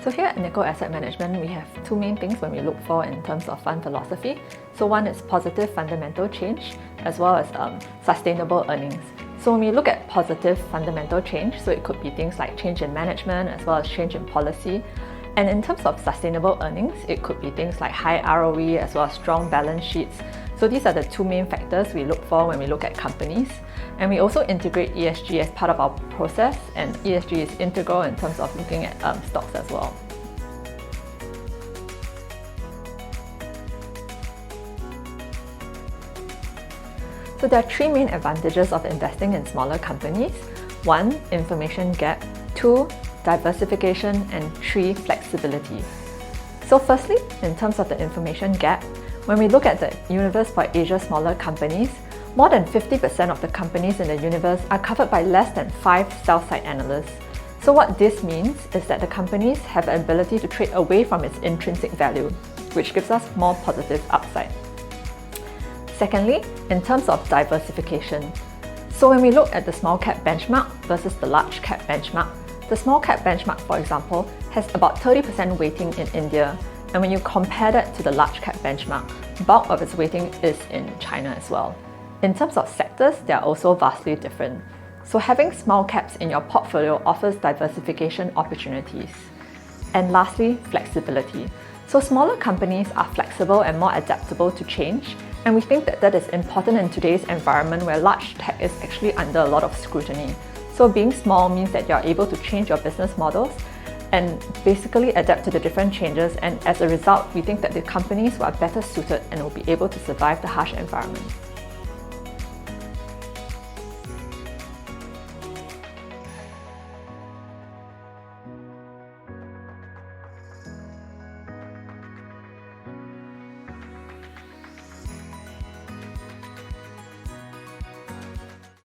So here at Nikko Asset Management, we have two main things when we look for in terms of fund philosophy. So one is positive fundamental change, as well as sustainable earnings. So when we look at positive fundamental change, so it could be things like change in management, as well as change in policy. And in terms of sustainable earnings, it could be things like high ROE, as well as strong balance sheets. So these are the two main factors we look for when we look at companies. And we also integrate ESG as part of our process, and ESG is integral in terms of looking at stocks as well. So there are three main advantages of investing in smaller companies. 1, information gap. 2, diversification. And 3, flexibility. So firstly, in terms of the information gap, when we look at the universe for Asia smaller companies, more than 50% of the companies in the universe are covered by less than 5 sell-side analysts. So what this means is that the companies have the ability to trade away from its intrinsic value, which gives us more positive upside. Secondly, in terms of diversification. So when we look at the small cap benchmark versus the large cap benchmark, the small cap benchmark, for example, has about 30% weighting in India. And when you compare that to the large cap benchmark, bulk of its weighting is in China as well. In terms of sectors, they are also vastly different. So having small caps in your portfolio offers diversification opportunities. And lastly, flexibility. So smaller companies are flexible and more adaptable to change, and we think that that is important in today's environment where large tech is actually under a lot of scrutiny. So being small means that you're able to change your business models and basically adapt to the different changes, and as a result, we think that the companies are better suited and will be able to survive the harsh environment.